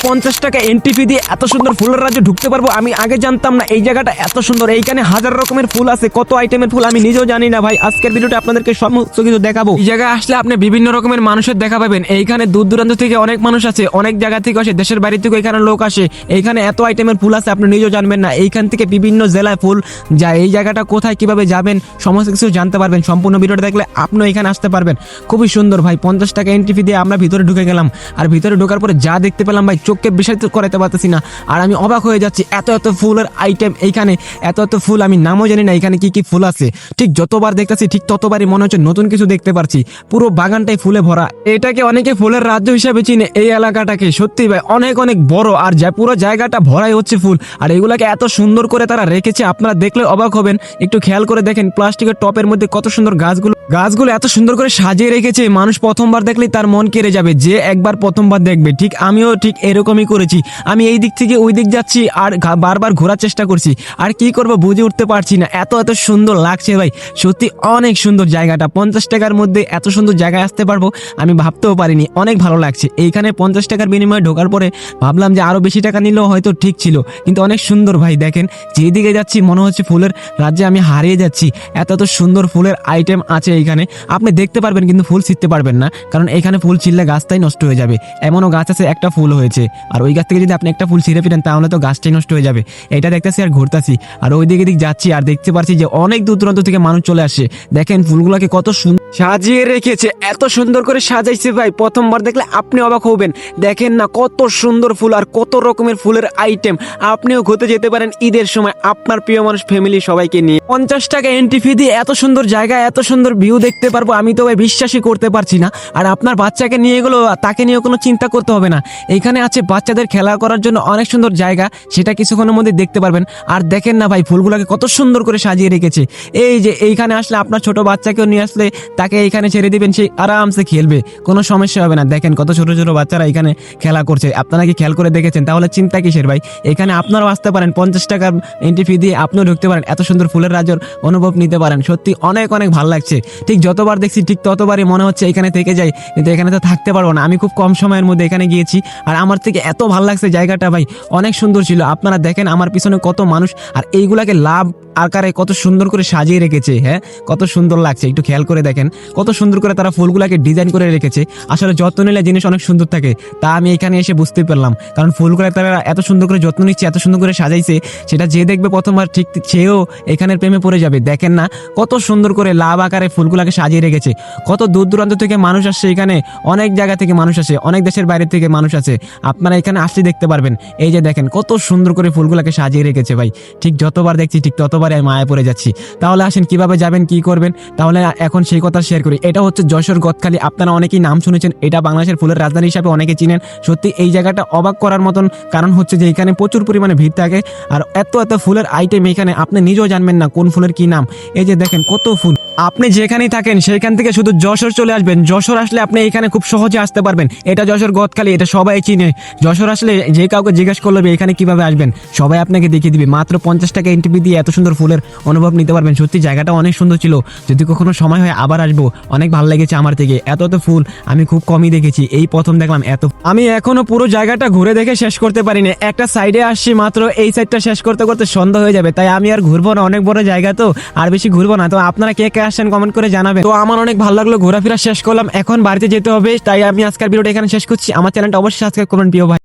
50 টাকা entry fee দিয়ে এত সুন্দর ফুলের রাজ্যে ঢুকতে পারবো। আমি আগে জানতাম না এই জায়গাটা এত সুন্দর। এইখানে হাজার রকমের ফুল আছে, কত আইটেমের ফুল আমি নিজেও জানি না ভাই। আজকের ভিডিওতে আপনাদেরকে সমস্ত কিছু দেখাবো। এই জায়গায় আসলে আপনি বিভিন্ন রকমের মানুষের দেখা পাবেন। এইখানে দূর দূরান্ত থেকে অনেক মানুষ আছে, অনেক জায়গা থেকে আসে, দেশের বাইরে থেকে এখানে লোক আসে। এইখানে এত আইটেমের ফুল আছে আপনি নিজেও জানবেন না। এইখান থেকে বিভিন্ন জেলায় ফুল যায়। এই জায়গাটা কোথায় কিভাবে যাবেন সমস্ত কিছু জানতে পারবেন। সম্পূর্ণ ভিডিওটা দেখলে আপনিও এখানে আসতে পারবেন। খুবই সুন্দর ভাই। 50 টাকা এন্ট্রি ফি দিয়ে আমরা ভিতরে ঢুকে গেলাম। আর ভিতরে ঢোকার পরে যা দেখতে পেলাম ভাই, চোখকে বিস্তারিত করাতে পারতেছি না। আর আমি অবাক হয়ে যাচ্ছি, এত এত ফুলের আইটেম এইখানে, এত এত ফুল আমি নামও জানি না এখানে কি কি ফুল আছে। ঠিক যতবার দেখতেছি ঠিক ততবারই মনে হচ্ছে নতুন কিছু দেখতে পারছি। পুরো বাগানটাই ফুলে ভরা। এটাকে অনেকে ফুলের রাজ্য হিসেবে চিনে এই এলাকাটাকে। সত্যি ভাই অনেক অনেক বড়, আর পুরো জায়গাটা ভরাই হচ্ছে ফুল। আর এগুলাকে এত সুন্দর করে তারা রেখেছে, আপনারা দেখলে অবাক হবেন। একটু খেয়াল করে দেখেন প্লাস্টিকের টপের মধ্যে কত সুন্দর গাছগুলো এত সুন্দর করে সাজিয়ে রেখেছে। মানুষ প্রথমবার দেখলেই তার মন কেড়ে যাবে, যে একবার প্রথমবার দেখবে। ঠিক আমিও ঠিক এরকমই করেছি। আমি এই দিক থেকে ওই দিক যাচ্ছি আর বারবার ঘোরার চেষ্টা করছি, আর কি করব বুঝে উঠতে পারছি না। এত এত সুন্দর লাগছে ভাই, সত্যি অনেক সুন্দর জায়গাটা। 50 টাকার মধ্যে এত সুন্দর জায়গায় আসতে পারবো আমি ভাবতেও পারিনি। অনেক ভালো লাগছে। এইখানে 50 টাকার বিনিময়ে ঢোকার পরে ভাবলাম যে আরো বেশি টাকা নিলেও হয়তো ঠিক ছিল, কিন্তু অনেক সুন্দর ভাই। দেখেন যেদিকে যাচ্ছি মনে হচ্ছে ফুলের রাজ্যে আমি হারিয়ে যাচ্ছি। এত এত সুন্দর ফুলের আইটেম আছে এইখানে। আপনি দেখতে পারবেন কিন্তু ফুল ছিঁড়তে পারবেন না, কারণ এখানে ফুল ছিঁড়লে গাছটাই নষ্ট হয়ে যাবে। এমনও গাছ আছে একটা ফুল হয়েছে, আর ওই গাছ থেকে যদি আপনি একটা ফুল ছিঁড়ে ফেলেন তাহলে তো গাছটাই নষ্ট হয়ে যাবে। এটা দেখতেছি আর ঘুরতাছি, আর ওই দিকে যাচ্ছি আর দেখতে পাচ্ছি যে অনেক দূর দূরান্ত থেকে মানুষ চলে আসে। দেখেন ফুলগুলোকে কত সুন্দর সাজিয়ে রেখেছে, এত সুন্দর করে সাজাইছে ভাই। প্রথমবার দেখলে আপনি অবাক হবেন। দেখেন না কত সুন্দর ফুল আর কত রকমের ফুলের আইটেম। আপনিও ঘুরতে যেতে পারেন ঈদের সময় আপনার প্রিয় মানুষ ফ্যামিলি সবাইকে নিয়ে। 50 টাকা এন্ট্রি ফি দিয়ে এত সুন্দর জায়গা, এত সুন্দর ভিউ দেখতে পারবো, আমি তো ভাই বিশ্বাসই করতে পারছি না। আর আপনার বাচ্চাকে নিয়ে গেলেও তাকে নিয়ে কোনো চিন্তা করতে হবে না। এইখানে আছে বাচ্চাদের খেলা করার জন্য অনেক সুন্দর জায়গা, সেটা কিছুক্ষণের মধ্যে দেখতে পারবেন। আর দেখেন না ভাই ফুলগুলোকে কত সুন্দর করে সাজিয়ে রেখেছে। এই যে এইখানে আসলে আপনার ছোট বাচ্চাকেও নিয়ে আসলে তাকে এইখানে ছেড়ে দিবেন, সে আরামসে খেলবে, কোনো সমস্যা হবে না। দেখেন কত ছোট ছোট বাচ্চারা এখানে খেলা করছে। আপনারা কি খেয়াল করে দেখেছেন? তাহলে চিন্তা কিসের ভাই? এখানে আপনারাও আসতে পারেন, 50 টাকার এন্ট্রি ফি দিয়ে আপনিও ঢুকতে পারেন, এত সুন্দর ফুলের রাজ্যের অনুভব নিতে পারেন। সত্যি অনেক অনেক ভালো লাগছে। ঠিক যতবার দেখছি ঠিক ততবারই মনে হচ্ছে এখানে থেকে যাই, কিন্তু এখানে তো থাকতে পারবো না। আমি খুব কম সময়ের মধ্যে এখানে গিয়েছি, আর আমার থেকে এত ভালো লাগছে জায়গাটা ভাই, অনেক সুন্দর ছিল। আপনারা দেখেন আমার পিছনে কত মানুষ, আর এইগুলাকে লাভ আকারে কত সুন্দর করে সাজিয়ে রেখেছে। হ্যাঁ, কত সুন্দর লাগছে। একটু খেয়াল করে দেখেন কত সুন্দর করে তারা ফুলগুলাকে ডিজাইন করে রেখেছে। আসলে যত্ন নিলে জিনিস অনেক সুন্দর থাকে, তা আমি এখানে এসে বুঝতে পারলাম। কারণ ফুলগুলা তারা এত সুন্দর করে যত্ন নিচ্ছে, এত সুন্দর করে সাজাইছে, সেটা যে দেখবে প্রথমবার ঠিক সেও এখানের প্রেমে পড়ে যাবে। দেখেন না কত সুন্দর করে লাভ আকারে ফুলগুলাকে সাজিয়ে রেখেছে। কত দূর দূরান্ত থেকে মানুষ আসছে এখানে, অনেক জায়গা থেকে মানুষ আসে, অনেক দেশের বাইরে থেকে মানুষ আছে। আপনারা এখানে আসলে দেখতে পারবেন। এই যে দেখেন কত সুন্দর করে ফুলগুলাকে সাজিয়ে রেখেছে ভাই। ঠিক যতবার দেখছি ঠিক ততবার আমি মায়া পড়ে যাচ্ছি। তাহলে আসেন কিভাবে যাবেন, কি করবেন, তাহলে এখন সেই কথা শেয়ার করি। এটা হচ্ছে যশোর গদখালি। আপনারা অনেকেই নাম শুনেছেন, এটা বাংলাদেশের ফুলের রাজধানী হিসাবে অনেকে চিনেন। সত্যি এই জায়গাটা অবাক করার মতন, কারণ হচ্ছে যে এখানে প্রচুর পরিমাণে ভিড় থাকে, আর এত এত ফুলের আইটেম এখানে আপনি নিজেও জানবেন না কোন ফুলের কি নাম। এই যে দেখেন কত ফুল। আপনি যেখানেই থাকেন সেখান থেকে শুধু যশোর চলে আসবেন। যশোর আসলে আপনি এখানে খুব সহজে আসতে পারবেন। এটা যশোর গদখালি, এটা সবাই চিনে। যশোর আসলে যে কাউকে জিজ্ঞেস করলে এখানে কিভাবে আসবেন, সবাই আপনাকে দেখিয়ে দিবে। মাত্র 50 টাকা এন্ট্রি দিয়ে এত সুন্দর ফুলের অনুভব নিতে পারবেন। সত্যি জায়গাটা অনেক সুন্দর ছিল। যদি কখনো সময় হয় আবার আসবো। অনেক ভালো লেগেছে আমার থেকে। এত এত ফুল আমি খুব কমই দেখেছি, এই প্রথম দেখলাম এত। আমি এখনো পুরো জায়গাটা ঘুরে দেখে শেষ করতে পারিনি। একটা সাইডে আসছি মাত্র, এই সাইডটা শেষ করতে করতে সন্ধ্যা হয়ে যাবে, তাই আমি আর ঘুরবো না। অনেক বড় জায়গা তো, আর বেশি ঘুরবো না। তো আপনারা কে কে আসছেন কমেন্ট করে জানাবেন। তো আমার অনেক ভালো লাগলো, ঘোরাফেরা শেষ করলাম, এখন বাড়িতে যেতে হবে। তাই আমি আজকের ভিডিওটা এখানে শেষ করছি। আমার চ্যানেলটা অবশ্যই সাবস্ক্রাইব করবেন প্রিয় ভাই।